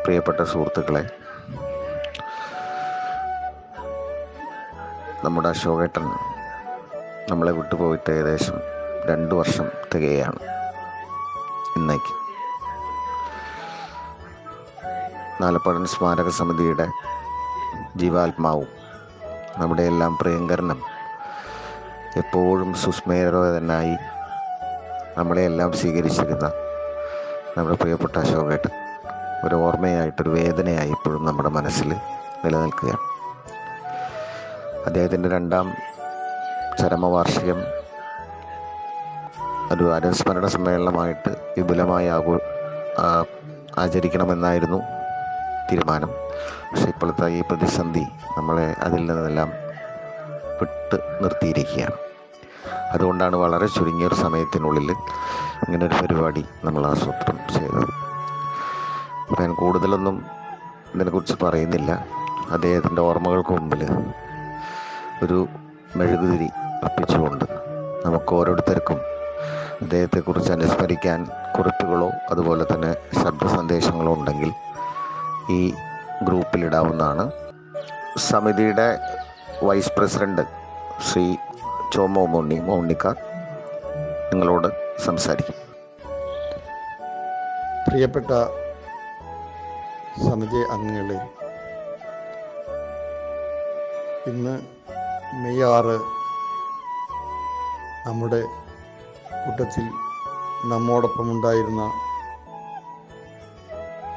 പ്രിയപ്പെട്ട സുഹൃത്തുക്കളെ, നമ്മുടെ അശോകേട്ടൻ നമ്മളെ വിട്ടുപോയിട്ട് ഏകദേശം 2 വർഷം തികയാണ് ഇന്നേക്ക്. നാലപ്പാടൻ സ്മാരക സമിതിയുടെ ജീവാത്മാവും നമ്മുടെ എല്ലാം പ്രിയങ്കരനും എപ്പോഴും സുസ്മേരതനായി നമ്മളെയെല്ലാം സ്വീകരിച്ചിരുന്ന നമ്മുടെ പ്രിയപ്പെട്ട അശോകേട്ടൻ ഒരു ഓർമ്മയായിട്ടൊരു വേദനയായി ഇപ്പോഴും നമ്മുടെ മനസ്സിൽ നിലനിൽക്കുകയാണ്. അദ്ദേഹത്തിൻ്റെ 2ാം ചരമവാർഷികം ഒരു അനുസ്മരണ സമ്മേളനമായിട്ട് വിപുലമായി ആചരിക്കണമെന്നായിരുന്നു തീരുമാനം. പക്ഷേ ഇപ്പോഴത്തെ ഈ പ്രതിസന്ധി നമ്മളെ അതിൽ നിന്നെല്ലാം വിട്ട് നിർത്തിയിരിക്കുകയാണ്. അതുകൊണ്ടാണ് വളരെ ചുരുങ്ങിയൊരു സമയത്തിനുള്ളിൽ ഇങ്ങനൊരു പരിപാടി നമ്മൾ ആസൂത്രണം ചെയ്തത്. ഞാൻ കൂടുതലൊന്നും ഇതിനെക്കുറിച്ച് പറയുന്നില്ല. അദ്ദേഹത്തിൻ്റെ ഓർമ്മകൾക്ക് മുമ്പിൽ ഒരു മെഴുകുതിരി അർപ്പിച്ചുകൊണ്ട് നമുക്ക് ഓരോരുത്തർക്കും അദ്ദേഹത്തെക്കുറിച്ച് അനുസ്മരിക്കാൻ കുറിപ്പുകളോ അതുപോലെ തന്നെ ശബ്ദ സന്ദേശങ്ങളോ ഉണ്ടെങ്കിൽ ഈ ഗ്രൂപ്പിലിടാവുന്നതാണ്. സമിതിയുടെ വൈസ് പ്രസിഡന്റ് ശ്രീ ചോമോ മോണിക്ക നിങ്ങളോട് സംസാരിക്കും. പ്രിയപ്പെട്ട സമിതി അംഗങ്ങളെ, ഇന്ന് മെയ് 6 നമ്മുടെ കൂട്ടത്തിൽ നമ്മോടൊപ്പമുണ്ടായിരുന്ന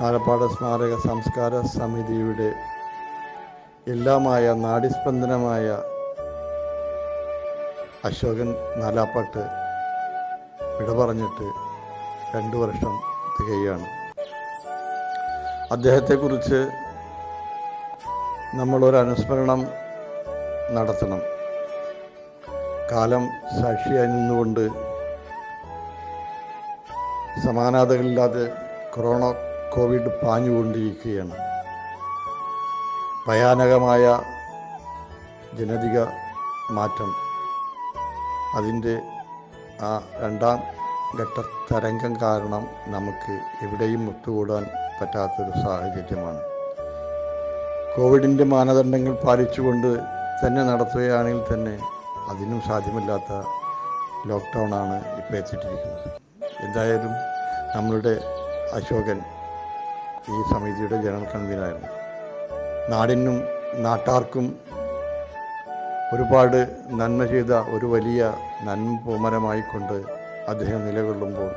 നാലപ്പാട് സ്മാരക സംസ്കാര സമിതിയുടെ എല്ലാമായ നാഡിസ്പന്ദനമായ അശോകൻ നാലാപ്പാട്ട് വിട പറഞ്ഞിട്ട് 2 വർഷം തികയാണ്. അദ്ദേഹത്തെക്കുറിച്ച് നമ്മളൊരു അനുസ്മരണം നടത്തണം. കാലം സാക്ഷിയായി നിന്നുകൊണ്ട് സമാനതകളില്ലാതെ കോവിഡ് പാഞ്ഞുകൊണ്ടിരിക്കുകയാണ്. ഭയാനകമായ ജനിതക മാറ്റം, അതിൻ്റെ ആ 2ാം ഘട്ട തരംഗം കാരണം നമുക്ക് എവിടെയും ഒത്തുകൂടാൻ പറ്റാത്തൊരു സാഹചര്യമാണ്. കോവിഡിൻ്റെ മാനദണ്ഡങ്ങൾ പാലിച്ചുകൊണ്ട് തന്നെ നടത്തുകയാണെങ്കിൽ തന്നെ അതിനും സാധ്യമല്ലാത്ത ലോക്ക്ഡൗണാണ് ഇപ്പോൾ എത്തിയിട്ടിരിക്കുന്നത്. എന്തായാലും നമ്മളുടെ അശോകൻ ഈ സമിതിയുടെ ജനറൽ കൺവീനറായിരുന്നു. നാടിനും നാട്ടാർക്കും ഒരുപാട് നന്മ ചെയ്ത ഒരു വലിയ നന്മപൂമരമായിക്കൊണ്ട് അദ്ദേഹം നിലകൊള്ളുമ്പോൾ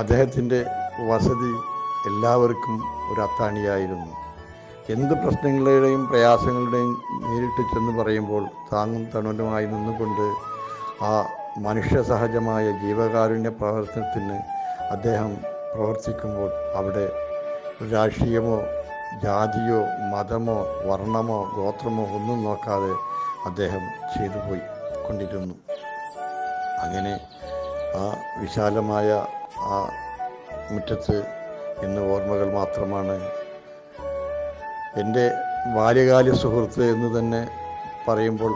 അദ്ദേഹത്തിൻ്റെ വസതി എല്ലാവർക്കും ഒരു അത്താണിയായിരുന്നു. എന്ത് പ്രശ്നങ്ങളുടെയും പ്രയാസങ്ങളുടെയും നേരിട്ട് ചെന്ന് പറയുമ്പോൾ താങ്ങും തണലുമായി നിന്നുകൊണ്ട് ആ മനുഷ്യ സഹജമായ ജീവകാരുണ്യ പ്രവർത്തനത്തിന് അദ്ദേഹം പ്രവർത്തിക്കുമ്പോൾ അവിടെ രാഷ്ട്രീയമോ ജാതിയോ മതമോ വർണ്ണമോ ഗോത്രമോ ഒന്നും നോക്കാതെ അദ്ദേഹം ചെയ്തു പോയി കൊണ്ടിരുന്നു. അങ്ങനെ ആ വിശാലമായ ആ മുറ്റത്ത് ഇന്ന് ഓർമ്മകൾ മാത്രമാണ്. എൻ്റെ ബാല്യകാല സുഹൃത്ത് എന്ന് തന്നെ പറയുമ്പോൾ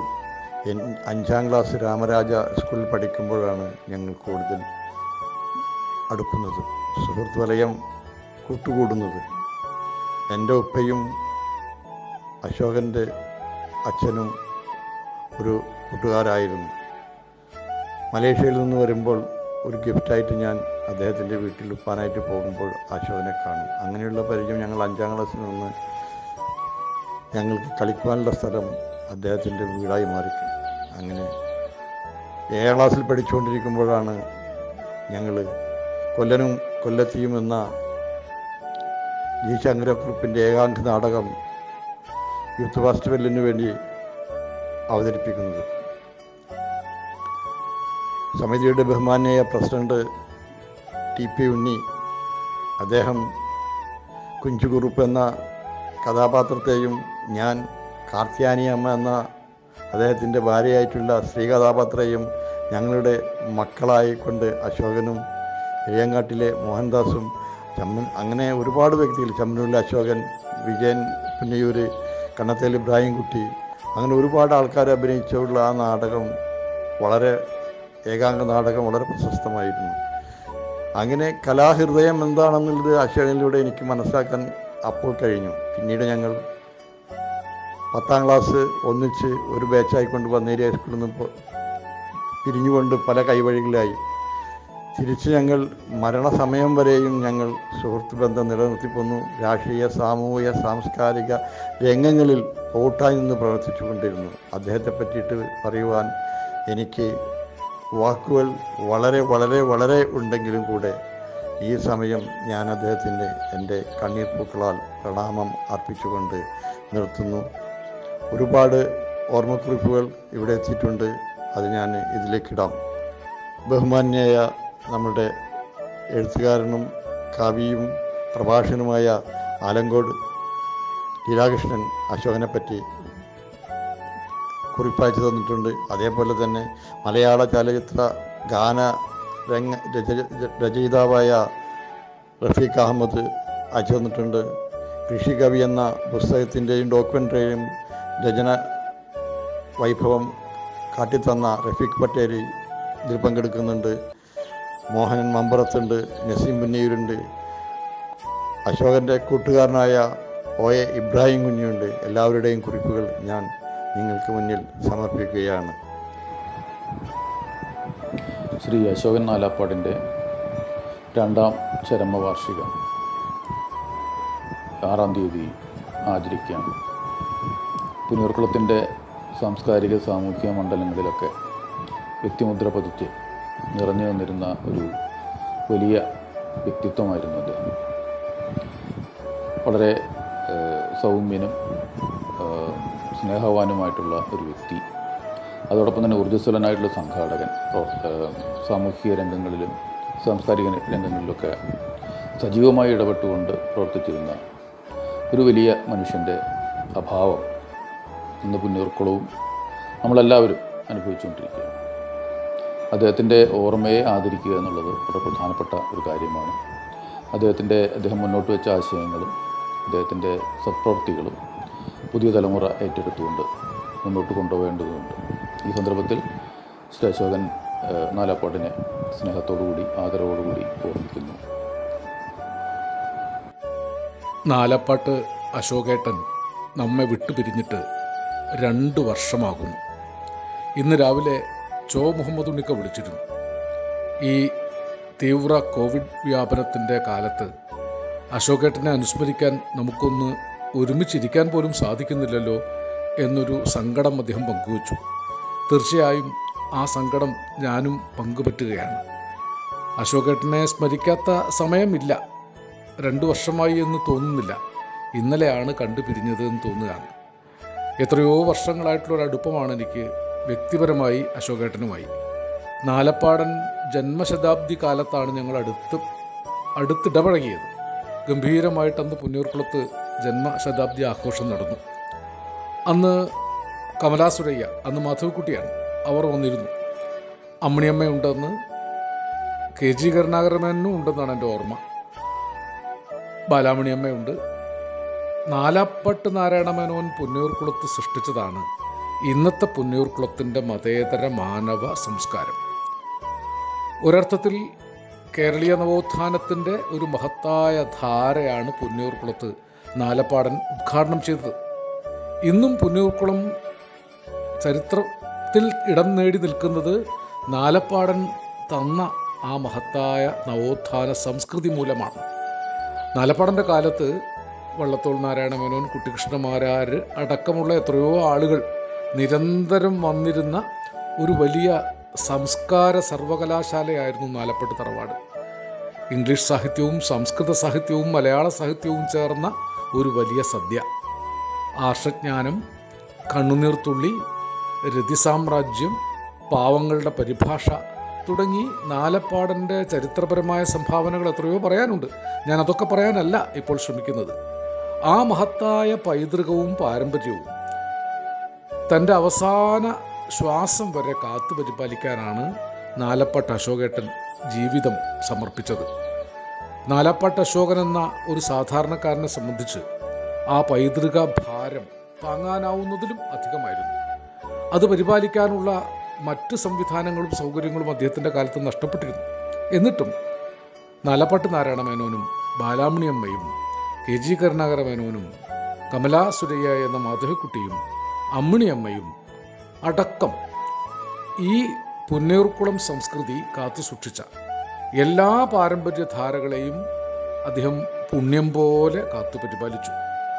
5ാം ക്ലാസ് രാമരാജ സ്കൂളിൽ പഠിക്കുമ്പോഴാണ് ഞങ്ങൾ കൂടുതൽ അടുക്കുന്നത്, സുഹൃത്ത് വലയം കൂട്ടുകൂടുന്നത്. എൻ്റെ ഉപ്പയും അശോകൻ്റെ അച്ഛനും ഒരു കൂട്ടുകാരായിരുന്നു. മലേഷ്യയിൽ നിന്ന് വരുമ്പോൾ ഒരു ഗിഫ്റ്റായിട്ട് ഞാൻ അദ്ദേഹത്തിൻ്റെ വീട്ടിൽ ഉപ്പാനായിട്ട് പോകുമ്പോൾ അശോകനെ കാണും. അങ്ങനെയുള്ള പരിചയം ഞങ്ങൾ 5ാം ക്ലാസ്സിൽ നിന്ന് ഞങ്ങൾക്ക് കളിക്കുവാനുള്ള സ്ഥലം അദ്ദേഹത്തിൻ്റെ വീടായി മാറി. അങ്ങനെ 7ാം ക്ലാസ്സിൽ പഠിച്ചുകൊണ്ടിരിക്കുമ്പോഴാണ് ഞങ്ങൾ കൊല്ലനും കൊല്ലത്തിയും എന്ന ജി ശങ്കരക്കുറുപ്പിൻ്റെ ഏകാംഗ നാടകം യൂത്ത് ഫെസ്റ്റിവലിന് വേണ്ടി അവതരിപ്പിക്കുന്നത്. സമിതിയുടെ ബഹുമാന്യ പ്രസിഡന്റ് TP ഉണ്ണി അദ്ദേഹം കുഞ്ചുകുറുപ്പ് എന്ന കഥാപാത്രത്തെയും ഞാൻ കാർത്യാനിയമ്മ എന്ന അദ്ദേഹത്തിൻ്റെ ഭാര്യയായിട്ടുള്ള സ്ത്രീ കഥാപാത്രത്തെയും ഞങ്ങളുടെ മക്കളായിക്കൊണ്ട് അശോകനും എയ്യങ്ങാട്ടിലെ മോഹൻദാസും അങ്ങനെ ഒരുപാട് വ്യക്തികൾ, ചമ്മനൂരിലെ അശോകൻ, വിജയൻ പുന്നയൂർ, കണ്ണത്തേൽ ഇബ്രാഹിം കുട്ടി, അങ്ങനെ ഒരുപാട് ആൾക്കാർ അഭിനയിച്ചുള്ള ആ നാടകം, വളരെ ഏകാംഗ നാടകം വളരെ പ്രശസ്തമായിരുന്നു. അങ്ങനെ കലാഹൃദയം എന്താണെന്നുള്ളത് അശോകനിലൂടെ എനിക്ക് മനസ്സിലാക്കാൻ അപ്പോൾ കഴിഞ്ഞു. പിന്നീട് ഞങ്ങൾ 10ാം ക്ലാസ് ഒന്നിച്ച് ഒരു ബാച്ചായിക്കൊണ്ട് ബന്നേരി ഹൈസ്കൂളിൽ നിന്ന് പിരിഞ്ഞുകൊണ്ട് പല കൈവഴികളിലായി. തിരിച്ച് ഞങ്ങൾ മരണസമയം വരെയും ഞങ്ങൾ സുഹൃത്ത് ബന്ധം നിലനിർത്തിപ്പോന്നു. രാഷ്ട്രീയ, സാമൂഹിക, സാംസ്കാരിക രംഗങ്ങളിൽ കൂട്ടായി നിന്ന് പ്രവർത്തിച്ചു കൊണ്ടിരുന്നു. അദ്ദേഹത്തെ പറ്റിയിട്ട് പറയുവാൻ എനിക്ക് വാക്കുകൾ വളരെ വളരെ വളരെ ഉണ്ടെങ്കിലും കൂടെ ഈ സമയം ഞാൻ അദ്ദേഹത്തിൻ്റെ എൻ്റെ കണ്ണീർ പൂക്കളാൽ പ്രണാമം അർപ്പിച്ചുകൊണ്ട് നിർത്തുന്നു. ഒരുപാട് ഓർമ്മക്കുറിപ്പുകൾ ഇവിടെ എത്തിയിട്ടുണ്ട്, അത് ഞാൻ ഇതിലേക്കിടാം. ബഹുമാന്യായ നമ്മുടെ എഴുത്തുകാരനും കവിയും പ്രഭാഷകനുമായ ആലങ്കോട് ലീലാകൃഷ്ണൻ അശോകനെപ്പറ്റി കുറിപ്പയച്ചു തന്നിട്ടുണ്ട്. അതേപോലെ തന്നെ മലയാള ചലച്ചിത്ര ഗാന രചയിതാവായ റഫീഖ് അഹമ്മദ് അയച്ചു തന്നിട്ടുണ്ട്. കൃഷികവി എന്ന പുസ്തകത്തിൻ്റെയും ഡോക്യുമെൻ്ററിയും രചന വൈഭവം കാട്ടിത്തന്ന റഫീഖ് പട്ടേൽ ഇതിൽ പങ്കെടുക്കുന്നുണ്ട്. മോഹനൻ മമ്പറത്തുണ്ട്, നസീം പുന്നയൂരുണ്ട്, അശോകൻ്റെ കൂട്ടുകാരനായ OA ഇബ്രാഹിം കുഞ്ഞുണ്ട്. എല്ലാവരുടെയും കുറിപ്പുകൾ ഞാൻ നിങ്ങൾക്ക് മുന്നിൽ സമർപ്പിക്കുകയാണ്. ശ്രീ അശോകൻ നാലാപ്പാടിൻ്റെ 2ാം ചരമവാർഷികം 6-ാം തീയതി ആചരിക്കുകയാണ്. പുന്നൂർക്കുളത്തിൻ്റെ സാംസ്കാരിക സാമൂഹിക മണ്ഡലങ്ങളിലൊക്കെ വ്യക്തിമുദ്ര പതിച്ച് നിറഞ്ഞു വന്നിരുന്ന ഒരു വലിയ വ്യക്തിത്വമായിരുന്നു അദ്ദേഹം. വളരെ സൗമ്യനും സ്നേഹവാനുമായിട്ടുള്ള ഒരു വ്യക്തി, അതോടൊപ്പം തന്നെ ഊർജ്ജസ്വലനായിട്ടുള്ള സംഘാടകൻ, സാമൂഹിക രംഗങ്ങളിലും സാംസ്കാരിക രംഗങ്ങളിലൊക്കെ സജീവമായി ഇടപെട്ടുകൊണ്ട് പ്രവർത്തിച്ചിരുന്ന ഒരു വലിയ മനുഷ്യൻ്റെ അഭാവം ഇന്ന് പുന്നൂർക്കുളവും നമ്മളെല്ലാവരും അനുഭവിച്ചുകൊണ്ടിരിക്കുകയാണ്. അദ്ദേഹത്തിൻ്റെ ഓർമ്മയെ ആദരിക്കുക എന്നുള്ളത് വളരെ പ്രധാനപ്പെട്ട ഒരു കാര്യമാണ്. അദ്ദേഹം മുന്നോട്ട് വെച്ച ആശയങ്ങളും അദ്ദേഹത്തിൻ്റെ സത്പ്രവൃത്തികളും പുതിയ തലമുറ ഏറ്റെടുത്തുകൊണ്ട് മുന്നോട്ട് കൊണ്ടുപോകേണ്ടതുണ്ട്. ഈ സന്ദർഭത്തിൽ ശ്രീ അശോകൻ നാലാപ്പാടിനെ സ്നേഹത്തോടുകൂടി ആദരവോടുകൂടി ഓർമ്മിക്കുന്നു. നാലപ്പാട്ട് അശോകേട്ടൻ നമ്മെ വിട്ടുപിരിഞ്ഞിട്ട് 2 വർഷമാകുന്നു. ഇന്ന് രാവിലെ മുഹമ്മദ് ഉണ്ണിക്ക വിളിച്ചിരുന്നു. ഈ തീവ്ര കോവിഡ് വ്യാപനത്തിൻ്റെ കാലത്ത് അശോകേട്ടനെ അനുസ്മരിക്കാൻ നമുക്കൊന്ന് ഒരുമിച്ചിരിക്കാൻ പോലും സാധിക്കുന്നില്ലല്ലോ എന്നൊരു സങ്കടം അദ്ദേഹം പങ്കുവച്ചു. തീർച്ചയായും ആ സങ്കടം ഞാനും പങ്കുപറ്റുകയാണ്. അശോകേട്ടനെ സ്മരിക്കാത്ത സമയമില്ല. 2 വർഷമായി എന്ന് തോന്നുന്നില്ല. ഇന്നലെയാണ് കണ്ടുപിരിഞ്ഞത് എന്ന് തോന്നുകയാണ്. എത്രയോ വർഷങ്ങളായിട്ടുള്ളൊരടുപ്പമാണ് എനിക്ക് വ്യക്തിപരമായി അശോകേട്ടനുമായി. നാലപ്പാടൻ ജന്മശതാബ്ദി കാലത്താണ് ഞങ്ങൾ അടുത്തിടപഴകിയത്. ഗംഭീരമായിട്ടന്ന് പുന്നൂർക്കുളത്ത് ജന്മശതാബ്ദി ആഘോഷം നടന്നു. അന്ന് കമലാസുരയ്യ, അന്ന് മാധവക്കുട്ടിയാണ്, അവർ വന്നിരുന്നു. അമ്മിണിയമ്മയുണ്ടെന്ന്, KG കരുണാകരനും ഉണ്ടെന്നാണ് എൻ്റെ ഓർമ്മ. ബാലാമണിയമ്മയുണ്ട്. നാലാപ്പാട്ട് നാരായണമേനോൻ പുന്നൂർക്കുളത്ത് സൃഷ്ടിച്ചതാണ് ഇന്നത്തെ പുന്നൂർക്കുളത്തിൻ്റെ മതേതര മാനവ സംസ്കാരം. ഒരർത്ഥത്തിൽ കേരളീയ നവോത്ഥാനത്തിൻ്റെ ഒരു മഹത്തായ ധാരയാണ് പുന്നൂർക്കുളത്ത് നാലപ്പാടൻ ഉദ്ഘാടനം ചെയ്തത്. ഇന്നും പുന്നൂർക്കുളം ചരിത്രത്തിൽ ഇടം നേടി നിൽക്കുന്നത് നാലപ്പാടൻ തന്ന ആ മഹത്തായ നവോത്ഥാന സംസ്കൃതി മൂലമാണ്. നാലപ്പാടൻ്റെ കാലത്ത് വള്ളത്തോൾ നാരായണമേനോൻ, കുട്ടിക്കൃഷ്ണമാരാർ അടക്കമുള്ള എത്രയോ ആളുകൾ നിരന്തരം വന്നിരുന്ന ഒരു വലിയ സംസ്കാര സർവകലാശാലയായിരുന്നു നാലപ്പാട്ട് തറവാട്. ഇംഗ്ലീഷ് സാഹിത്യവും സംസ്കൃത സാഹിത്യവും മലയാള സാഹിത്യവും ചേർന്ന ഒരു വലിയ സദ്യ. ആർഷജ്ഞാനം, കണ്ണുനീർത്തുള്ളി, രതിസാമ്രാജ്യം, പാവങ്ങളുടെ പരിഭാഷ തുടങ്ങി നാലപ്പാടൻ്റെ ചരിത്രപരമായ സംഭാവനകൾ എത്രയോ പറയാനുണ്ട്. ഞാൻ അതൊക്കെ പറയാനല്ല ഇപ്പോൾ ശ്രമിക്കുന്നത്. ആ മഹത്തായ പൈതൃകവും പാരമ്പര്യവും തൻ്റെ അവസാന ശ്വാസം വരെ കാത്തു പരിപാലിക്കാനാണ് നാലപ്പാട്ട് അശോകേട്ടൻ ജീവിതം സമർപ്പിച്ചത്. നാലപ്പാട്ട് അശോകൻ എന്ന ഒരു സാധാരണക്കാരനെ സംബന്ധിച്ച് ആ പൈതൃക ഭാരം താങ്ങാനാവുന്നതിലും അധികമായിരുന്നു. അത് പരിപാലിക്കാനുള്ള മറ്റ് സംവിധാനങ്ങളും സൗകര്യങ്ങളും അദ്ദേഹത്തിൻ്റെ കാലത്ത് നഷ്ടപ്പെട്ടിരുന്നു. എന്നിട്ടും നാലപ്പാട്ട് നാരായണ മേനോനും ബാലാമണിയമ്മയും KG കരുണാകര മേനോനും കമലാ സുരയ്യ എന്ന മാധവിക്കുട്ടിയും അമ്മിണിയമ്മയും അടക്കം ഈ പുന്നയൂർക്കുളം സംസ്കൃതി കാത്തു സൂക്ഷിച്ച എല്ലാ പാരമ്പര്യധാരകളെയും അദ്ദേഹം പുണ്യം പോലെ കാത്തു പരിപാലിച്ചു.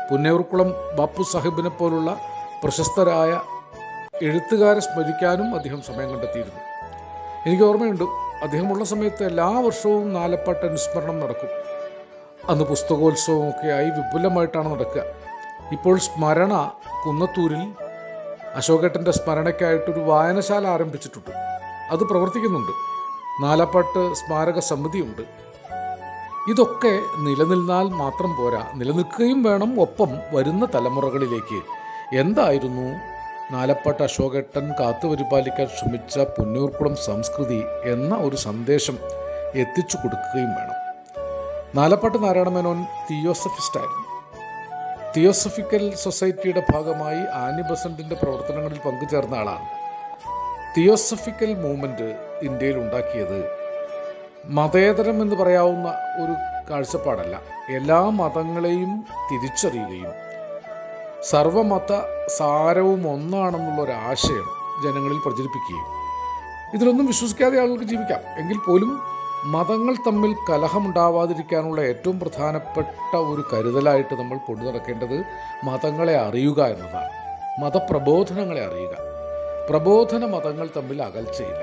പുന്നയൂർക്കുളം ബാപ്പു സാഹിബിനെ പോലുള്ള പ്രശസ്തരായ എഴുത്തുകാരെ സ്മരിക്കാനും അദ്ദേഹം സമയം കണ്ടെത്തിയിരുന്നു. എനിക്ക് ഓർമ്മയുണ്ട്, അദ്ദേഹമുള്ള സമയത്ത് എല്ലാ വർഷവും നാലപ്പാട്ട് അനുസ്മരണം നടക്കും. അന്ന് പുസ്തകോത്സവമൊക്കെയായി വിപുലമായിട്ടാണ് നടക്കുക. ഇപ്പോൾ സ്മരണ കുന്നത്തൂരിൽ അശോകേട്ടൻ്റെ സ്മരണയ്ക്കായിട്ടൊരു വായനശാല ആരംഭിച്ചിട്ടുണ്ട്. അത് പ്രവർത്തിക്കുന്നുണ്ട്. നാലപ്പാട്ട് സ്മാരക സമിതിയുണ്ട്. ഇതൊക്കെ നിലനിന്നാൽ മാത്രം പോരാ, നിലനിൽക്കുകയും വേണം. ഒപ്പം വരുന്ന തലമുറകളിലേക്ക് എന്തായിരുന്നു നാലപ്പാട്ട് അശോകേട്ടൻ കാത്തുപരിപാലിക്കാൻ ശ്രമിച്ച പുന്നയൂർക്കുളം സംസ്കൃതി എന്ന ഒരു സന്ദേശം എത്തിച്ചു കൊടുക്കുകയും വേണം. നാലപ്പാട്ട് നാരായണ മേനോൻ തിയോസഫിസ്റ്റായിരുന്നു. തിയോസഫിക്കൽ സൊസൈറ്റിയുടെ ഭാഗമായി ആനി ബസന്റിൻ്റെ പ്രവർത്തനങ്ങളിൽ പങ്കുചേർന്ന ആളാണ്. തിയോസഫിക്കൽ മൂവ്മെൻറ്റ് ഇന്ത്യയിൽ ഉണ്ടാക്കിയത് മതേതരം എന്ന് പറയാവുന്ന ഒരു കാഴ്ചപ്പാടല്ല. എല്ലാ മതങ്ങളെയും തിരിച്ചറിയുകയും സർവമത സാരവും ഒന്നാണെന്നുള്ളൊരാശയം ജനങ്ങളിൽ പ്രചരിപ്പിക്കുകയും, ഇതിലൊന്നും വിശ്വസിക്കാതെ ആളുകൾക്ക് ജീവിക്കാം എങ്കിൽ പോലും മതങ്ങൾ തമ്മിൽ കലഹമുണ്ടാവാതിരിക്കാനുള്ള ഏറ്റവും പ്രധാനപ്പെട്ട ഒരു കരുതലായിട്ട് നമ്മൾ കൊണ്ടു നടക്കേണ്ടത് മതങ്ങളെ അറിയുക എന്നതാണ്. മതപ്രബോധനങ്ങളെ അറിയുക. പ്രബോധന മതങ്ങൾ തമ്മിൽ അകൽച്ചയില്ല.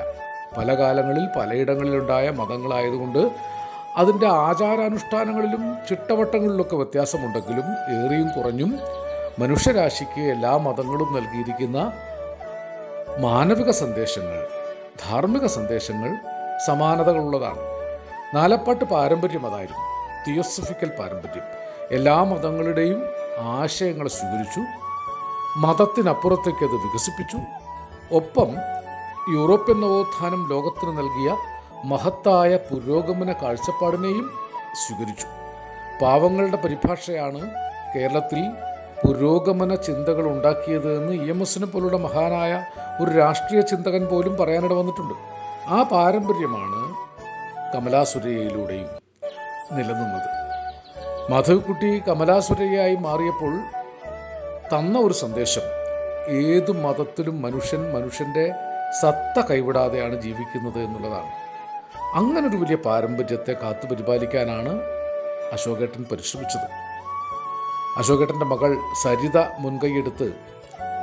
പല കാലങ്ങളിൽ പലയിടങ്ങളിലുണ്ടായ മതങ്ങളായതുകൊണ്ട് അതിൻ്റെ ആചാരാനുഷ്ഠാനങ്ങളിലും ചിട്ടവട്ടങ്ങളിലൊക്കെ വ്യത്യാസമുണ്ടെങ്കിലും ഏറിയും കുറഞ്ഞും മനുഷ്യരാശിക്ക് എല്ലാ മതങ്ങളും നൽകിയിരിക്കുന്ന മാനവിക സന്ദേശങ്ങൾ, ധാർമ്മിക സന്ദേശങ്ങൾ സമാനതകളുള്ളതാണ്. നാലപ്പാട്ട് പാരമ്പര്യം അതായിരുന്നു, തിയോസഫിക്കൽ പാരമ്പര്യം. എല്ലാ മതങ്ങളുടെയും ആശയങ്ങളെ സ്വീകരിച്ചു, മതത്തിനപ്പുറത്തേക്ക് അത് വികസിപ്പിച്ചു. ഒപ്പം യൂറോപ്യൻ നവോത്ഥാനം ലോകത്തിന് നൽകിയ മഹത്തായ പുരോഗമന കാഴ്ചപ്പാടിനെയും സ്വീകരിച്ചു. പാവങ്ങളുടെ പരിഭാഷയാണ് കേരളത്തിൽ പുരോഗമന ചിന്തകൾ ഉണ്ടാക്കിയത് എന്ന് EMS പോലുള്ള മഹാനായ ഒരു രാഷ്ട്രീയ ചിന്തകൻ പോലും പറയാനിട വന്നിട്ടുണ്ട്. ആ പാരമ്പര്യമാണ് കമലാ സുരയ്യയിലൂടെയും നിലനിന്നത്. മാധവിക്കുട്ടി കമലാ സുരയ്യയായി മാറിയപ്പോൾ തന്ന ഒരു സന്ദേശം, ഏതു മതത്തിലും മനുഷ്യൻ്റെ സത്ത കൈവിടാതെയാണ് ജീവിക്കുന്നത് എന്നുള്ളതാണ്. അങ്ങനൊരു വലിയ പാരമ്പര്യത്തെ കാത്തുപരിപാലിക്കാനാണ് അശോകേട്ടൻ പരിശ്രമിച്ചത്. അശോകേട്ടൻ്റെ മകൾ സരിത മുൻകൈയെടുത്ത്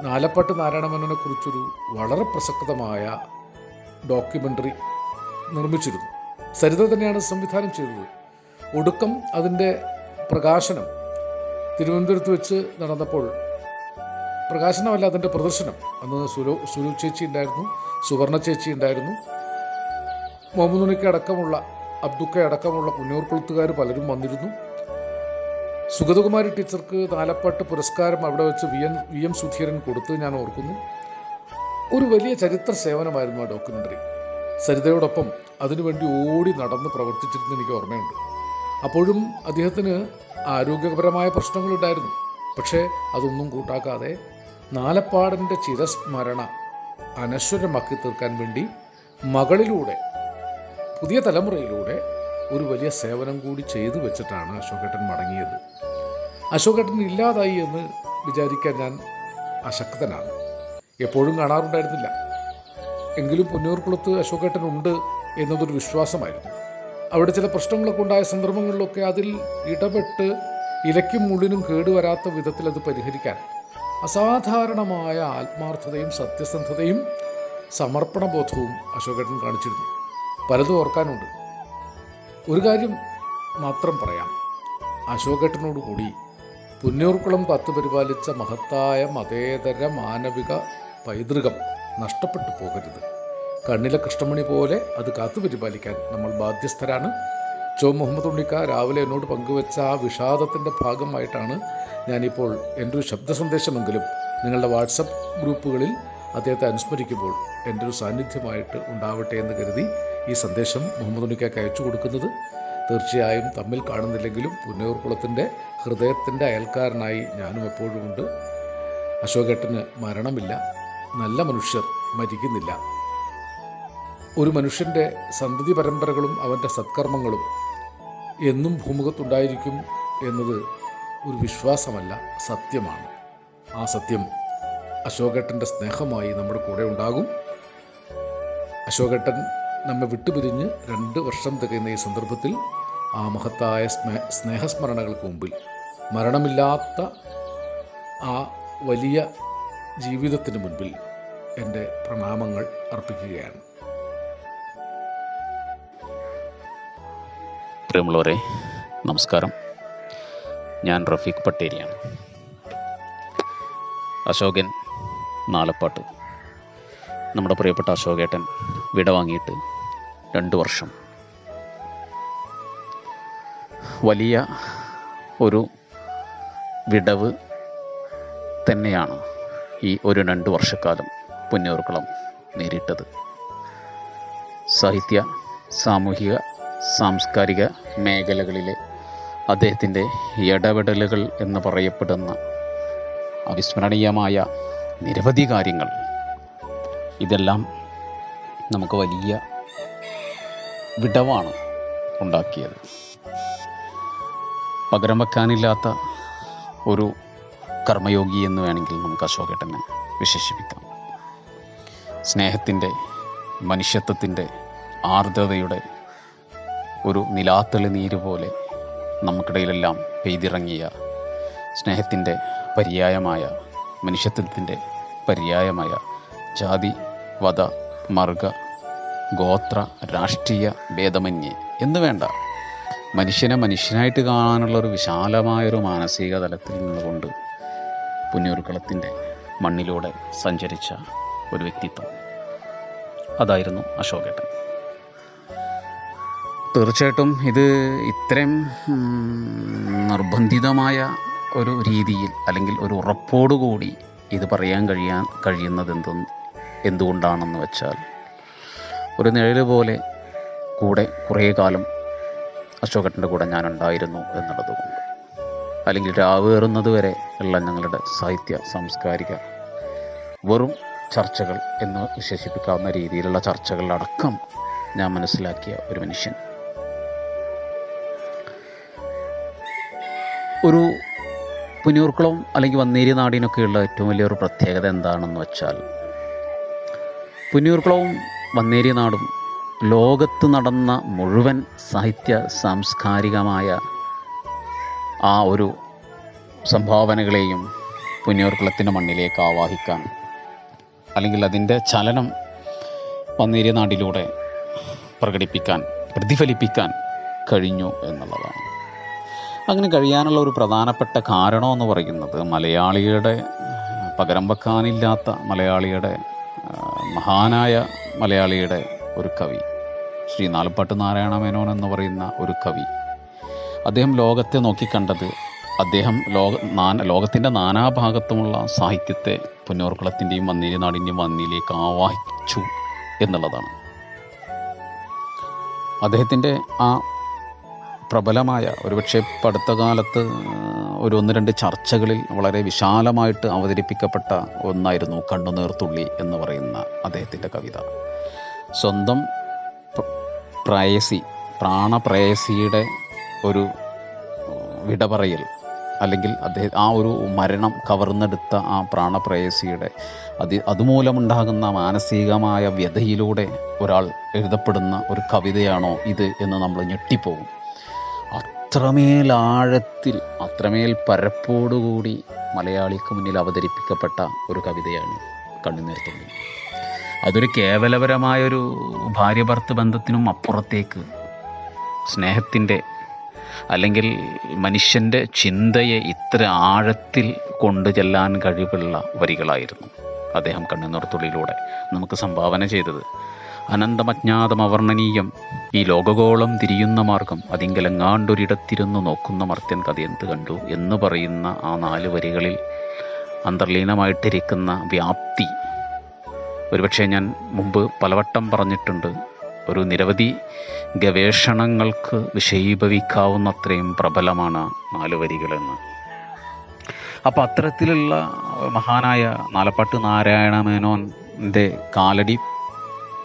നാലപ്പാട്ട് നാരായണ മേനോനെ കുറിച്ചൊരു വളരെ പ്രസക്തമായ ഡോക്യുമെൻ്ററി നിർമ്മിച്ചിരുന്നു. സരിത തന്നെയാണ് സംവിധാനം ചെയ്തത്. ഒടുക്കം അതിൻ്റെ പ്രകാശനം തിരുവനന്തപുരത്ത് വെച്ച് നടന്നപ്പോൾ, പ്രകാശനമല്ല അതിൻ്റെ പ്രദർശനം, അന്ന് സുലു ചേച്ചി ഉണ്ടായിരുന്നു, സുവർണ ചേച്ചി ഉണ്ടായിരുന്നു, മുഹമ്മദ് ഉണ്ണിക്ക അടക്കമുള്ള അബ്ദുക്ക അടക്കമുള്ള പുന്നയൂർക്കുളത്തുകാർ പലരും വന്നിരുന്നു. സുഗതകുമാരി ടീച്ചർക്ക് നാലപ്പാട്ട് പുരസ്കാരം അവിടെ വെച്ച് VM സുധീരൻ കൊടുത്ത് ഞാൻ ഓർക്കുന്നു. ഒരു വലിയ ചരിത്ര സേവനമായിരുന്നു ആ ഡോക്യുമെൻ്ററി. സരിതയോടൊപ്പം അതിനുവേണ്ടി ഓടി നടന്ന് പ്രവർത്തിച്ചിരുന്ന എനിക്ക് ഓർമ്മയുണ്ട്. അപ്പോഴും അദ്ദേഹത്തിന് ആരോഗ്യപരമായ പ്രശ്നങ്ങളുണ്ടായിരുന്നു. പക്ഷേ അതൊന്നും കൂട്ടാക്കാതെ നാലപ്പാടിൻ്റെ ചിരസ്മരണ അനശ്വരമാക്കി തീർക്കാൻ വേണ്ടി മകളിലൂടെ, പുതിയ തലമുറയിലൂടെ ഒരു വലിയ സേവനം കൂടി ചെയ്തു വെച്ചിട്ടാണ് അശോകേട്ടൻ മടങ്ങിയത്. അശോകേട്ടൻ ഇല്ലാതായി എന്ന് വിചാരിക്കാൻ ഞാൻ അശക്തനാണ്. എപ്പോഴും കാണാറുണ്ടായിരുന്നില്ല. എങ്കിലും പുന്നയൂർക്കുളത്ത് അശോകേട്ടൻ ഉണ്ട് എന്നതൊരു വിശ്വാസമായിരുന്നു. അവിടെ ചില പ്രശ്നങ്ങളൊക്കെ ഉണ്ടായ സന്ദർഭങ്ങളിലൊക്കെ അതിൽ ഇടപെട്ട് ഇലയ്ക്കും മുള്ളിനും കേടുവരാത്ത വിധത്തിൽ അത് പരിഹരിക്കാൻ അസാധാരണമായ ആത്മാർത്ഥതയും സത്യസന്ധതയും സമർപ്പണബോധവും അശോകേട്ടൻ കാണിച്ചിരുന്നു. പലതും ഓർക്കാനുണ്ട്. ഒരു കാര്യം മാത്രം പറയാം, അശോകേട്ടനോടുകൂടി പുന്നയൂർക്കുളം കാത്തുപരിപാലിച്ച മഹത്തായ മതേതര മാനവിക പൈതൃകം നഷ്ടപ്പെട്ടു പോകരുത്. കണ്ണിലെ കൃഷ്ണമണി പോലെ അത് കാത്തുപരിപാലിക്കാൻ നമ്മൾ ബാധ്യസ്ഥരാണ്. മുഹമ്മദ് ഉണ്ണിക്ക രാവിലെ എന്നോട് പങ്കുവെച്ച ആ വിഷാദത്തിൻ്റെ ഭാഗമായിട്ടാണ് ഞാനിപ്പോൾ എൻ്റെ ഒരു ശബ്ദ സന്ദേശമെങ്കിലും നിങ്ങളുടെ വാട്സപ്പ് ഗ്രൂപ്പുകളിൽ അദ്ദേഹത്തെ അനുസ്മരിക്കുമ്പോൾ എൻ്റെ ഒരു സാന്നിധ്യമായിട്ട് ഉണ്ടാവട്ടെ എന്ന് കരുതി ഈ സന്ദേശം മുഹമ്മദ് ഉണ്ണിക്കയ്ക്ക് അയച്ചു കൊടുക്കുന്നത്. തീർച്ചയായും തമ്മിൽ കാണുന്നില്ലെങ്കിലും പുന്നയൂർക്കുളത്തിൻ്റെ ഹൃദയത്തിൻ്റെ അയൽക്കാരനായി ഞാനും എപ്പോഴും ഉണ്ട്. അശോകേട്ടന് മരണമില്ല. നല്ല മനുഷ്യർ മരിക്കുന്നില്ല. ഒരു മനുഷ്യൻ്റെ സന്തതി പരമ്പരകളും അവൻ്റെ സത്കർമ്മങ്ങളും എന്നും ഭൂമുഖത്തുണ്ടായിരിക്കും എന്നത് ഒരു വിശ്വാസമല്ല, സത്യമാണ്. ആ സത്യം അശോകേട്ടൻ്റെ സ്നേഹമായി നമ്മുടെ കൂടെ ഉണ്ടാകും. അശോകേട്ടൻ നമ്മെ വിട്ടുപിരിഞ്ഞ് 2 വർഷം തികയുന്ന ഈ സന്ദർഭത്തിൽ ആ മഹത്തായ സ്നേഹസ്മരണകൾക്ക് മുമ്പിൽ മരണമില്ലാത്ത ആ വലിയ ജീവിതത്തിന് മുൻപിൽ എൻ്റെ പ്രണാമങ്ങൾ അർപ്പിക്കുകയാണ്. പ്രിയമുള്ളവരെ, നമസ്കാരം. ഞാൻ റഫീഖ് പട്ടേരിയാണ്. അശോകൻ നാലപ്പാട്ട്, നമ്മുടെ പ്രിയപ്പെട്ട അശോകേട്ടൻ വിടവാങ്ങിയിട്ട് 2 വർഷം. വലിയ ഒരു വിടവ് തന്നെയാണ് ഈ ഒരു 2 വർഷക്കാലം പുന്നയൂർക്കുളം നേരിട്ടത്. സാഹിത്യ, സാമൂഹിക, സാംസ്കാരിക മേഖലകളിലെ അദ്ദേഹത്തിൻ്റെ ഇടപെടലുകൾ എന്ന് പറയപ്പെടുന്ന അവിസ്മരണീയമായ നിരവധി കാര്യങ്ങൾ, ഇതെല്ലാം നമുക്ക് വലിയ വിടവാണ് ഉണ്ടാക്കിയത്. പകരം വെക്കാനില്ലാത്ത ഒരു കർമ്മയോഗി എന്ന് വേണമെങ്കിൽ നമുക്ക് അശോകേട്ടനെ വിശേഷിപ്പിക്കാം. സ്നേഹത്തിൻ്റെ, മനുഷ്യത്വത്തിൻ്റെ, ആർദ്രതയുടെ ഒരു നിലാത്തളി നീര് പോലെ നമുക്കിടയിലെല്ലാം പെയ്തിറങ്ങിയ സ്നേഹത്തിൻ്റെ പര്യായമായ, മനുഷ്യത്വത്തിൻ്റെ പര്യായമായ ജാതി, മത, വർഗ, ഗോത്ര, രാഷ്ട്രീയ ഭേദമന്യേ എന്ന് വേണ്ട, മനുഷ്യനെ മനുഷ്യനായിട്ട് കാണാനുള്ളൊരു വിശാലമായൊരു മാനസിക തലത്തിൽ നിന്നുകൊണ്ട് പുന്നയൂർക്കുളത്തിൻ്റെ മണ്ണിലൂടെ സഞ്ചരിച്ച ഒരു വ്യക്തിത്വം, അതായിരുന്നു അശോകേട്ടൻ. തീർച്ചയായിട്ടും ഇത് ഇത്രയും നിർബന്ധിതമായ ഒരു രീതിയിൽ അല്ലെങ്കിൽ ഒരു ഉറപ്പോടുകൂടി ഇത് പറയാൻ കഴിയുന്നത് എന്തുകൊണ്ടാണെന്ന് വെച്ചാൽ, ഒരു നിഴല് പോലെ കൂടെ കുറേ കാലം അശോകേട്ടൻ്റെ കൂടെ ഞാനുണ്ടായിരുന്നു എന്നുള്ളത് കൊണ്ട്, അല്ലെങ്കിൽ രാവേറുന്നത് വരെ ഉള്ള ഞങ്ങളുടെ സാഹിത്യ, സാംസ്കാരിക വെറും ചർച്ചകൾ എന്ന് വിശേഷിപ്പിക്കാവുന്ന രീതിയിലുള്ള ചർച്ചകളിലടക്കം ഞാൻ മനസ്സിലാക്കിയ ഒരു മനുഷ്യൻ. ഒരു പുന്നയൂർക്കുളം അല്ലെങ്കിൽ വന്നേരി നാടിനൊക്കെയുള്ള ഏറ്റവും വലിയൊരു പ്രത്യേകത എന്താണെന്ന് വെച്ചാൽ, പുന്നയൂർക്കുളവും വന്നേരി നാടും ലോകത്ത് നടന്ന മുഴുവൻ സാഹിത്യ, സാംസ്കാരികമായ ആ ഒരു സംഭാവനകളെയും പുന്നയൂർക്കുളത്തിൻ്റെ മണ്ണിലേക്ക് ആവാഹിക്കാൻ, അല്ലെങ്കിൽ അതിൻ്റെ ചലനം വന്നേരി നാടിലൂടെ പ്രകടിപ്പിക്കാൻ, പ്രതിഫലിപ്പിക്കാൻ കഴിഞ്ഞു എന്നുള്ളതാണ്. അങ്ങനെ കഴിയാനുള്ള ഒരു പ്രധാനപ്പെട്ട കാരണമെന്ന് പറയുന്നത്, മലയാളിയുടെ, പകരം വെക്കാനില്ലാത്ത മലയാളിയുടെ, മഹാനായ മലയാളിയുടെ ഒരു കവി, ശ്രീ നാലപ്പാട്ട് നാരായണ മേനോൻ എന്ന് പറയുന്ന ഒരു കവി, അദ്ദേഹം ലോകത്തെ നോക്കിക്കണ്ടത്, അദ്ദേഹം ലോകത്തിൻ്റെ നാനാഭാഗത്തുമുള്ള സാഹിത്യത്തെ പുന്നയൂർക്കുളത്തിൻ്റെയും വന്നേരി നാടിൻ്റെയും മണ്ണിലേക്ക് ആവാഹിച്ചു എന്നുള്ളതാണ്. അദ്ദേഹത്തിൻ്റെ ആ പ്രബലമായ, ഒരുപക്ഷെ അടുത്ത കാലത്ത് ഒരു 1-2 ചർച്ചകളിൽ വളരെ വിശാലമായിട്ട് അവതരിപ്പിക്കപ്പെട്ട ഒന്നായിരുന്നു കണ്ണുനീർത്തുള്ളി എന്ന് പറയുന്ന അദ്ദേഹത്തിൻ്റെ കവിത. സ്വന്തം പ്രാണപ്രേയസിയുടെ ഒരു വിടപറയൽ, അല്ലെങ്കിൽ ആ ഒരു മരണം കവർന്നെടുത്ത ആ പ്രാണപ്രേയസിയുടെ അതുമൂലമുണ്ടാകുന്ന മാനസികമായ വ്യഥയിലൂടെ ഒരാൾ എഴുതപ്പെടുന്ന ഒരു കവിതയാണോ ഇത് എന്ന് നമ്മൾ ഞെട്ടിപ്പോകും. അത്രമേൽ ആഴത്തിൽ, അത്രമേൽ പരപ്പോടുകൂടി മലയാളിക്ക് മുന്നിൽ അവതരിപ്പിക്കപ്പെട്ട ഒരു കവിതയാണ് കണ്ണുനീർത്തുള്ളി. അതൊരു കേവലപരമായൊരു ഭാര്യ-ഭർത്തൃ ബന്ധത്തിനും അപ്പുറത്തേക്ക് സ്നേഹത്തിൻ്റെ, അല്ലെങ്കിൽ മനുഷ്യൻ്റെ ചിന്തയെ ഇത്ര ആഴത്തിൽ കൊണ്ടു ചെല്ലാൻ കഴിവുള്ള വരികളായിരുന്നു അദ്ദേഹം കണ്ണുനീർത്തുള്ളിയിലൂടെ നമുക്ക് സംഭാവന ചെയ്തത്. അനന്തമജ്ഞാതമവർണ്ണനീയം ഈ ലോകഗോളം തിരിയുന്ന മാർഗം, അതിങ്കലെങ്ങാണ്ടൊരിടത്തിരുന്നു നോക്കുന്ന മർത്യൻ കഥയെന്ത് കണ്ടു എന്ന് പറയുന്ന ആ 4 വരികളിൽ അന്തർലീനമായിട്ടിരിക്കുന്ന വ്യാപ്തി, ഒരുപക്ഷെ ഞാൻ മുമ്പ് പലവട്ടം പറഞ്ഞിട്ടുണ്ട്, ഒരു നിരവധി ഗവേഷണങ്ങൾക്ക് വിഷയീഭവിക്കാവുന്നത്രയും പ്രബലമാണ് 4 വരികളെന്ന്. അപ്പം അത്തരത്തിലുള്ള മഹാനായ നാലപ്പാട്ട് നാരായണ മേനോൻ്റെ കാലടി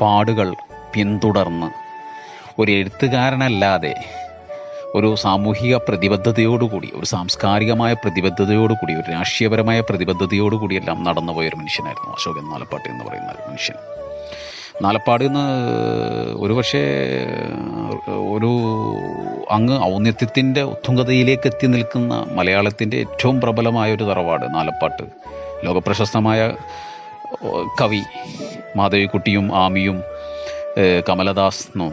പാടുകൾ പിന്തുടർന്ന് ഒരു എഴുത്തുകാരനല്ലാതെ ഒരു സാമൂഹിക പ്രതിബദ്ധതയോടുകൂടി, ഒരു സാംസ്കാരികമായ പ്രതിബദ്ധതയോടുകൂടി, ഒരു രാഷ്ട്രീയപരമായ പ്രതിബദ്ധതയോടുകൂടി എല്ലാം നടന്നുപോയൊരു മനുഷ്യനായിരുന്നു അശോകൻ നാലപ്പാട്ട് എന്ന് പറയുന്ന ഒരു മനുഷ്യൻ. നാലപ്പാട് എന്ന് ഒരുപക്ഷെ ഒരു അങ്ങ് ഔന്നത്യത്തിൻ്റെ ഉത്തുംഗതയിലേക്ക് എത്തി നിൽക്കുന്ന മലയാളത്തിൻ്റെ ഏറ്റവും പ്രബലമായ ഒരു തറവാട് നാലപ്പാട്ട്. ലോകപ്രശസ്തമായ കവി മാധവിക്കുട്ടിയും ആമിയും കമലദാസ് എന്നും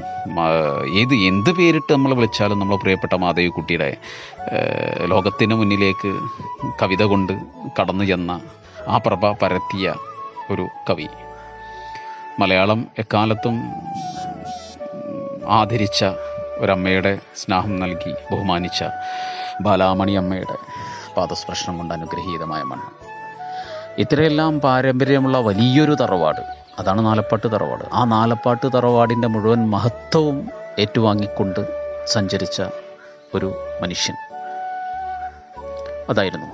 എന്ത് പേരിട്ട് നമ്മൾ വിളിച്ചാലും നമ്മളെ പ്രിയപ്പെട്ട മാധവിക്കുട്ടിയുടെ ലോകത്തിന് മുന്നിലേക്ക് കവിത കൊണ്ട് കടന്നു ചെന്ന ആ പ്രഭ പരത്തിയ ഒരു കവി. മലയാളം എക്കാലത്തും ആദരിച്ച ഒരമ്മയുടെ സ്നേഹം നൽകി ബഹുമാനിച്ച ബാലാമണി അമ്മയുടെ പാദസ്പർശനം കൊണ്ട് അനുഗ്രഹീതമായ മണ്ണ്. ഇത്രയെല്ലാം പാരമ്പര്യമുള്ള വലിയൊരു തറവാട്, അതാണ് നാലപ്പാട്ട് തറവാട്. ആ നാലപ്പാട്ട് തറവാടിൻ്റെ മുഴുവൻ മഹത്വവും ഏറ്റുവാങ്ങിക്കൊണ്ട് സഞ്ചരിച്ച ഒരു മനുഷ്യൻ അതായിരുന്നു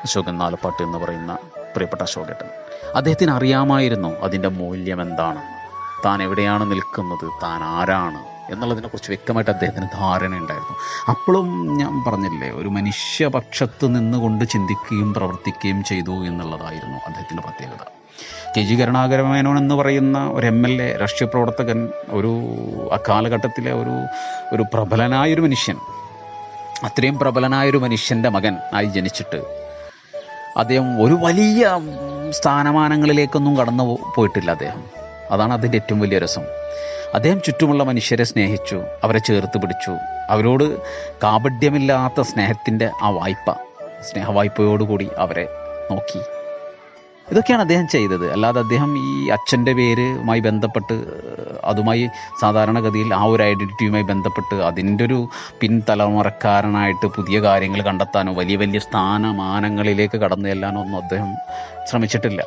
അശോകൻ നാലപ്പാട്ട് എന്ന് പറയുന്ന പ്രിയപ്പെട്ട അശോകേട്ടൻ. അദ്ദേഹത്തിന് അറിയാമായിരുന്നു അതിൻ്റെ മൂല്യം എന്താണെന്ന്, താൻ എവിടെയാണ് നിൽക്കുന്നത്, താൻ ആരാണ് എന്നുള്ളതിനെക്കുറിച്ച് വ്യക്തമായിട്ട് അദ്ദേഹത്തിന് ധാരണയുണ്ടായിരുന്നു. അപ്പോഴും ഞാൻ പറഞ്ഞില്ലേ, ഒരു മനുഷ്യപക്ഷത്ത് നിന്നുകൊണ്ട് ചിന്തിക്കുകയും പ്രവർത്തിക്കുകയും ചെയ്തു എന്നുള്ളതായിരുന്നു അദ്ദേഹത്തിൻ്റെ പ്രത്യേകത. KG കരുണാകരമേനോൻ എന്ന് പറയുന്ന ഒരു MLA രാഷ്ട്രീയ പ്രവർത്തകൻ, ഒരു അക്കാലഘട്ടത്തിലെ ഒരു പ്രബലനായൊരു മനുഷ്യൻ, അത്രയും പ്രബലനായൊരു മനുഷ്യൻ്റെ മകൻ ആയി ജനിച്ചിട്ട് അദ്ദേഹം ഒരു വലിയ സ്ഥാനമാനങ്ങളിലേക്കൊന്നും കടന്നു പോയിട്ടില്ല അദ്ദേഹം. അതാണ് അതിൻ്റെ ഏറ്റവും വലിയ രസം. അദ്ദേഹം ചുറ്റുമുള്ള മനുഷ്യരെ സ്നേഹിച്ചു, അവരെ ചേർത്ത് പിടിച്ചു, അവരോട് കാപഢ്യമില്ലാത്ത സ്നേഹത്തിൻ്റെ ആ സ്നേഹവായ്പയോടുകൂടി അവരെ നോക്കി. ഇതൊക്കെയാണ് അദ്ദേഹം ചെയ്തത്. അല്ലാതെ അദ്ദേഹം ഈ അച്ഛൻ്റെ പേരുമായി ബന്ധപ്പെട്ട്, അതുമായി സാധാരണഗതിയിൽ ആ ഒരു ഐഡൻറ്റിറ്റിയുമായി ബന്ധപ്പെട്ട് അതിൻ്റെ ഒരു പിൻതലമുറക്കാരനായിട്ട് പുതിയ കാര്യങ്ങൾ കണ്ടെത്താനോ വലിയ വലിയ സ്ഥാനമാനങ്ങളിലേക്ക് കടന്നു ചെല്ലാനോ ഒന്നും അദ്ദേഹം ശ്രമിച്ചിട്ടില്ല.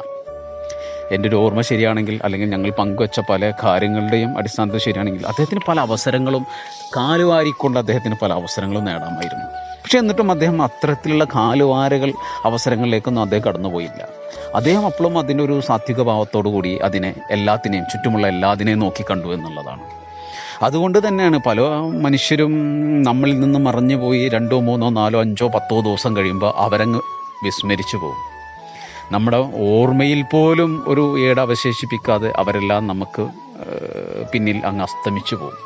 എൻ്റെ ഒരു ഓർമ്മ ശരിയാണെങ്കിൽ, അല്ലെങ്കിൽ ഞങ്ങൾ പങ്കുവച്ച പല കാര്യങ്ങളുടെയും അടിസ്ഥാനത്തിൽ ശരിയാണെങ്കിൽ, അദ്ദേഹത്തിന് പല അവസരങ്ങളും കാലുവാരിക്കൊണ്ട് അദ്ദേഹത്തിന് പല അവസരങ്ങളും നേടാമായിരുന്നു. പക്ഷെ എന്നിട്ടും അദ്ദേഹം അത്തരത്തിലുള്ള കാലുവാരകൾ അവസരങ്ങളിലേക്കൊന്നും അദ്ദേഹം കടന്നുപോയില്ല. അദ്ദേഹം അപ്പോഴും അതിൻ്റെ ഒരു സാത്വിക ഭാവത്തോടു കൂടി എല്ലാത്തിനെയും ചുറ്റുമുള്ള എല്ലാത്തിനെയും നോക്കിക്കണ്ടു എന്നുള്ളതാണ്. അതുകൊണ്ട് തന്നെയാണ് പല മനുഷ്യരും നമ്മളിൽ നിന്ന് മറഞ്ഞു പോയി 2, 3, 4, 5, 10 ദിവസം കഴിയുമ്പോൾ അവരങ്ങ് വിസ്മരിച്ചു പോകും. നമ്മുടെ ഓർമ്മയിൽ പോലും ഒരു ഏട് അവശേഷിപ്പിക്കാതെ അവരെല്ലാം നമുക്ക് പിന്നിൽ അങ്ങ് അസ്തമിച്ചു പോകും.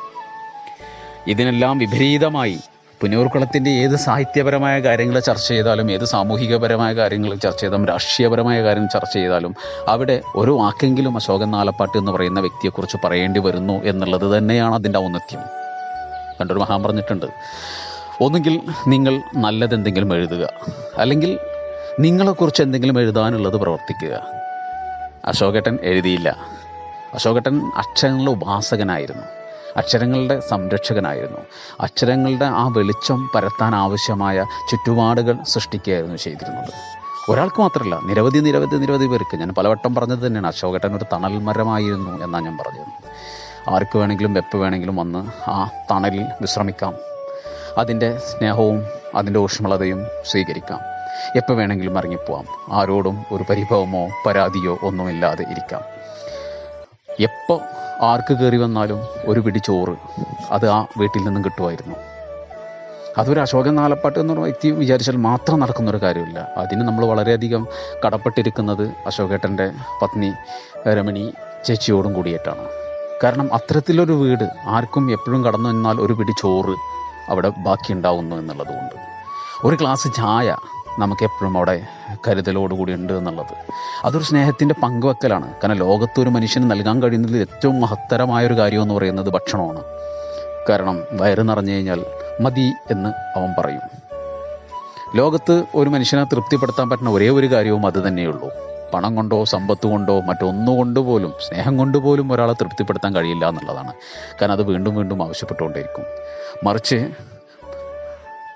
ഇതിനെല്ലാം വിപരീതമായി പുന്നയൂർക്കുളത്തിൻ്റെ ഏത് സാഹിത്യപരമായ കാര്യങ്ങൾ ചർച്ച ചെയ്താലും, ഏത് സാമൂഹികപരമായ കാര്യങ്ങൾ ചർച്ച ചെയ്താലും, രാഷ്ട്രീയപരമായ കാര്യങ്ങൾ ചർച്ച ചെയ്താലും അവിടെ ഒരു വാക്കെങ്കിലും അശോകൻ നാലപ്പാട്ട് എന്ന് പറയുന്ന വ്യക്തിയെക്കുറിച്ച് പറയേണ്ടി വരുന്നു എന്നുള്ളത് തന്നെയാണ് അതിൻ്റെ ഔന്നത്യം. പണ്ടൊരു മഹാൻ പറഞ്ഞിട്ടുണ്ട്, ഒന്നുകിൽ നിങ്ങൾ നല്ലതെന്തെങ്കിലും എഴുതുക, അല്ലെങ്കിൽ നിങ്ങളെക്കുറിച്ച് എന്തെങ്കിലും എഴുതാനുള്ളത് പ്രവർത്തിക്കുക. അശോകേട്ടൻ എഴുതിയില്ല. അശോകേട്ടൻ അക്ഷരങ്ങളുടെ ഉപാസകനായിരുന്നു, അക്ഷരങ്ങളുടെ സംരക്ഷകനായിരുന്നു. അക്ഷരങ്ങളുടെ ആ വെളിച്ചം പരത്താൻ ആവശ്യമായ ചുറ്റുപാടുകൾ സൃഷ്ടിക്കുകയായിരുന്നു ചെയ്തിരുന്നത്. ഒരാൾക്ക് മാത്രമല്ല, നിരവധി പേർക്ക്. ഞാൻ പലവട്ടം പറഞ്ഞത് തന്നെയാണ്, അശോകേട്ടൻ ഒരു തണൽ മരമായിരുന്നു എന്നാണ് ഞാൻ പറഞ്ഞത്. ആർക്ക് വേണമെങ്കിലും എപ്പോൾ വേണമെങ്കിലും വന്ന് ആ തണലിൽ വിശ്രമിക്കാം, അതിൻ്റെ സ്നേഹവും അതിൻ്റെ ഊഷ്മളതയും സ്വീകരിക്കാം, എപ്പോൾ വേണമെങ്കിലും ഇറങ്ങിപ്പോവാം, ആരോടും ഒരു പരിഭവമോ പരാതിയോ ഒന്നുമില്ലാതെ ഇരിക്കാം. എപ്പോൾ ആർക്ക് കയറി വന്നാലും ഒരു പിടി ചോറ് അത് ആ വീട്ടിൽ നിന്നും കിട്ടുമായിരുന്നു. അതൊരു അശോകൻ നാലപ്പാട്ട് എന്ന് പറഞ്ഞ വ്യക്തി വിചാരിച്ചാൽ മാത്രം നടക്കുന്നൊരു കാര്യമില്ല. അതിന് നമ്മൾ വളരെയധികം കടപ്പെട്ടിരിക്കുന്നത് അശോകേട്ടൻ്റെ പത്നി രമണി ചേച്ചിയോടും കൂടിയിട്ടാണ്. കാരണം അത്തരത്തിലൊരു വീട് ആർക്കും എപ്പോഴും കടന്നു വന്നാൽ ഒരു പിടി ചോറ് അവിടെ ബാക്കി ഉണ്ടാവുന്നു എന്നുള്ളത് കൊണ്ട്, ഒരു ഗ്ലാസ് ചായ നമുക്കെപ്പോഴും അവിടെ കരുതലോടുകൂടി ഉണ്ട് എന്നുള്ളത് അതൊരു സ്നേഹത്തിൻ്റെ പങ്കുവെക്കലാണ്. കാരണം ലോകത്തൊരു മനുഷ്യന് നൽകാൻ കഴിയുന്നതിൽ ഏറ്റവും മഹത്തരമായൊരു കാര്യം എന്ന് പറയുന്നത് ഭക്ഷണമാണ്. കാരണം വയറ് നിറഞ്ഞു കഴിഞ്ഞാൽ മതി എന്ന് അവൻ പറയും. ലോകത്ത് ഒരു മനുഷ്യനെ തൃപ്തിപ്പെടുത്താൻ പറ്റുന്ന ഒരേ ഒരു കാര്യവും അത് തന്നെയുള്ളൂ. പണം കൊണ്ടോ സമ്പത്ത് കൊണ്ടോ മറ്റൊന്നുകൊണ്ട് പോലും, സ്നേഹം കൊണ്ട് പോലും ഒരാളെ തൃപ്തിപ്പെടുത്താൻ കഴിയില്ല എന്നുള്ളതാണ്. കാരണം അത് വീണ്ടും വീണ്ടും ആവശ്യപ്പെട്ടുകൊണ്ടേയിരിക്കും. മറിച്ച്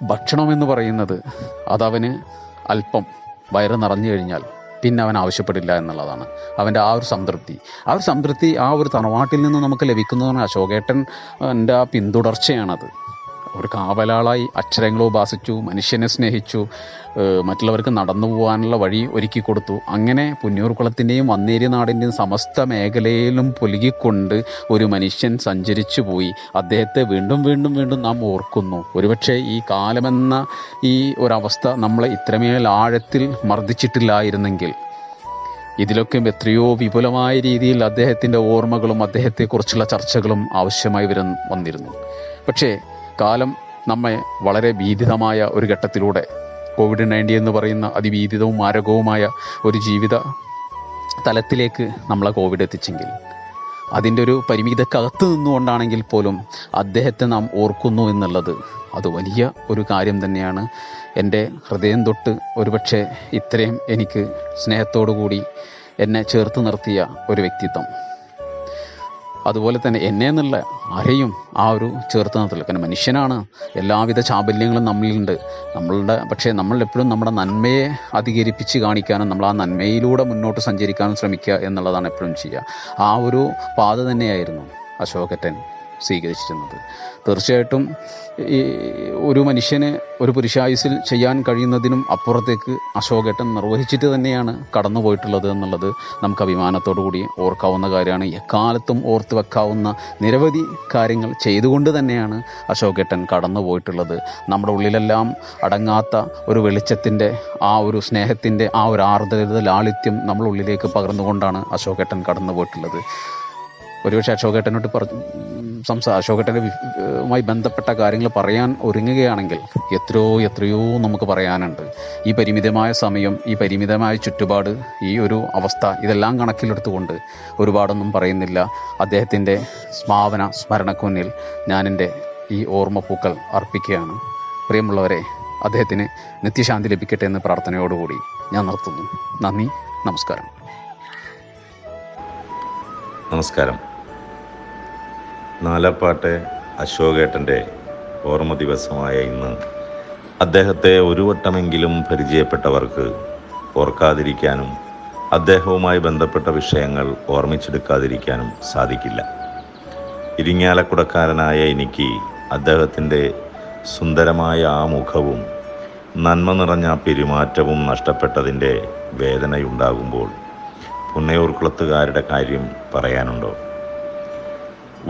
ഭക്ഷണം എന്ന് പറയുന്നത് അതവന് അല്പം വയറ് നിറഞ്ഞു കഴിഞ്ഞാൽ പിന്നെ അവൻ ആവശ്യപ്പെടില്ല എന്നുള്ളതാണ്. അവൻ്റെ ആ ഒരു സംതൃപ്തി ആ ഒരു തറവാട്ടിൽ നിന്ന് നമുക്ക് ലഭിക്കുന്നതാണ്. അശോകേട്ടൻ്റെ ആ പിന്തുടർച്ചയാണത്. ഒരു കാവലാളായി അക്ഷരങ്ങൾ ഉപാസിച്ചു, മനുഷ്യനെ സ്നേഹിച്ചു, മറ്റുള്ളവർക്ക് നടന്നു പോകാനുള്ള വഴി ഒരുക്കി കൊടുത്തു. അങ്ങനെ പുന്നയൂർകുളത്തിൻ്റെയും വന്നേരി നാടിൻ്റെയും സമസ്ത മേഖലയിലും പുലുകിക്കൊണ്ട് ഒരു മനുഷ്യൻ സഞ്ചരിച്ചു പോയി. അദ്ദേഹത്തെ വീണ്ടും വീണ്ടും വീണ്ടും നാം ഓർക്കുന്നു. ഒരുപക്ഷെ ഈ കാലമെന്ന ഈ ഒരവസ്ഥ നമ്മളെ ഇത്രമേൽ ആഴത്തിൽ മർദ്ദിച്ചിട്ടില്ലായിരുന്നെങ്കിൽ ഇതിലൊക്കെ എത്രയോ വിപുലമായ രീതിയിൽ അദ്ദേഹത്തിൻ്റെ ഓർമ്മകളും അദ്ദേഹത്തെക്കുറിച്ചുള്ള ചർച്ചകളും ആവശ്യമായി വന്നിരുന്നു. പക്ഷേ കാലം നമ്മെ വളരെ ഭീതിതമായ ഒരു ഘട്ടത്തിലൂടെ COVID-19 എന്ന് പറയുന്ന അതിഭീതിതവും മാരകവുമായ ഒരു ജീവിത തലത്തിലേക്ക് നമ്മളെ കോവിഡ് എത്തിച്ചെങ്കിൽ അതിൻ്റെ ഒരു പരിമിതിക്കകത്ത് നിന്നുകൊണ്ടാണെങ്കിൽ പോലും അദ്ദേഹത്തെ നാം ഓർക്കുന്നു എന്നുള്ളത് അത് വലിയ ഒരു കാര്യം തന്നെയാണ്. എൻ്റെ ഹൃദയം തൊട്ട് ഒരുപക്ഷെ ഇത്രയും എനിക്ക് സ്നേഹത്തോടു കൂടി എന്നെ ചേർത്ത് നിർത്തിയ ഒരു വ്യക്തിത്വം, അതുപോലെ തന്നെ എന്നെ എന്നുള്ള ആരെയും ആ ഒരു ചേർത്ത് നിർത്തില്ല. കാരണം മനുഷ്യനാണ്, എല്ലാവിധ ചാബല്യങ്ങളും നമ്മളിലുണ്ട്. പക്ഷേ നമ്മൾ എപ്പോഴും നമ്മുടെ നന്മയെ അധികരിപ്പിച്ച് കാണിക്കാനും നമ്മൾ ആ നന്മയിലൂടെ മുന്നോട്ട് സഞ്ചരിക്കാനും ശ്രമിക്കുക എന്നുള്ളതാണ് എപ്പോഴും ചെയ്യുക. ആ ഒരു പാത തന്നെയായിരുന്നു അശോകേട്ടൻ സ്വീകരിച്ചിരുന്നത്. തീർച്ചയായിട്ടും ഈ ഒരു മനുഷ്യന് ഒരു പുരുഷായുസിൽ ചെയ്യാൻ കഴിയുന്നതിനും അപ്പുറത്തേക്ക് അശോകേട്ടൻ നിർവഹിച്ചിട്ട് തന്നെയാണ് കടന്നു പോയിട്ടുള്ളത് എന്നുള്ളത് നമുക്ക് അഭിമാനത്തോടു കൂടി ഓർക്കാവുന്ന കാര്യമാണ്. എക്കാലത്തും ഓർത്ത് വെക്കാവുന്ന നിരവധി കാര്യങ്ങൾ ചെയ്തുകൊണ്ട് തന്നെയാണ് അശോകേട്ടൻ കടന്നു പോയിട്ടുള്ളത്. നമ്മുടെ ഉള്ളിലെല്ലാം അടങ്ങാത്ത ഒരു വെളിച്ചത്തിൻ്റെ, ആ ഒരു സ്നേഹത്തിൻ്റെ, ആ ഒരു ആർദ്രത, ലാളിത്യം നമ്മുടെ ഉള്ളിലേക്ക് പകർന്നുകൊണ്ടാണ് അശോകേട്ടൻ കടന്നു പോയിട്ടുള്ളത്. ഒരുപക്ഷെ അശോകേട്ടനോട് അശോകേട്ടനുമായി ബന്ധപ്പെട്ട കാര്യങ്ങൾ പറയാൻ ഒരുങ്ങുകയാണെങ്കിൽ എത്രയോ നമുക്ക് പറയാനുണ്ട്. ഈ പരിമിതമായ സമയം, ഈ പരിമിതമായ ചുറ്റുപാട്, ഈ ഒരു അവസ്ഥ, ഇതെല്ലാം കണക്കിലെടുത്തുകൊണ്ട് ഒരുപാടൊന്നും പറയുന്നില്ല. അദ്ദേഹത്തിൻ്റെ സ്മരണയ്ക്ക് മുന്നിൽ ഞാനെൻ്റെ ഈ ഓർമ്മപ്പൂക്കൾ അർപ്പിക്കുകയാണ്. പ്രിയമുള്ളവരെ, അദ്ദേഹത്തിന് നിത്യശാന്തി ലഭിക്കട്ടെ എന്ന് പ്രാർത്ഥനയോടുകൂടി ഞാൻ നിർത്തുന്നു. നന്ദി, നമസ്കാരം. നമസ്കാരം. നാലപ്പാട്ടെ അശോകേട്ടൻ്റെ ഓർമ്മ ദിവസമായ ഇന്ന് അദ്ദേഹത്തെ ഒരു വട്ടമെങ്കിലും പരിചയപ്പെട്ടവർക്ക് ഓർക്കാതിരിക്കാനും അദ്ദേഹവുമായി ബന്ധപ്പെട്ട വിഷയങ്ങൾ ഓർമ്മിച്ചെടുക്കാതിരിക്കാനും സാധിക്കില്ല. ഇരിങ്ങാലക്കുടക്കാരനായ എനിക്ക് അദ്ദേഹത്തിൻ്റെ സുന്ദരമായ ആ മുഖവും നന്മ നിറഞ്ഞ പെരുമാറ്റവും നഷ്ടപ്പെട്ടതിൻ്റെ വേദനയുണ്ടാകുമ്പോൾ പുന്നയൂർകുളത്തുകാരുടെ കാര്യം പറയാനുണ്ടോ?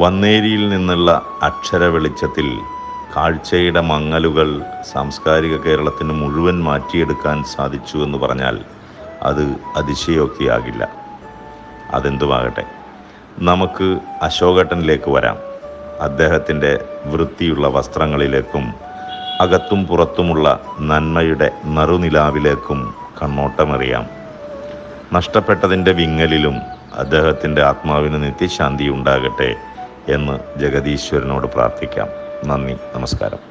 വന്നേരിയിൽ നിന്നുള്ള അക്ഷര വെളിച്ചത്തിൽ കാഴ്ചയുടെ മങ്ങലുകൾ സാംസ്കാരിക കേരളത്തിന് മുഴുവൻ മാറ്റിയെടുക്കാൻ സാധിച്ചു എന്ന് പറഞ്ഞാൽ അത് അതിശയോക്തിയാകില്ല. അതെന്തുമാകട്ടെ, നമുക്ക് അശോകേട്ടനിലേക്ക് വരാം. അദ്ദേഹത്തിൻ്റെ വൃത്തിയുള്ള വസ്ത്രങ്ങളിലേക്കും അകത്തും പുറത്തുമുള്ള നന്മയുടെ നറുനിലാവിലേക്കും കണ്ണോട്ടമെറിയാം. നഷ്ടപ്പെട്ടതിൻ്റെ വിങ്ങലിലും അദ്ദേഹത്തിൻ്റെ ആത്മാവിന് നിത്യശാന്തി ഉണ്ടാകട്ടെ എന്ന് ജഗദീശ്വരനോട് പ്രാർത്ഥിക്കാം. നന്ദി, നമസ്കാരം.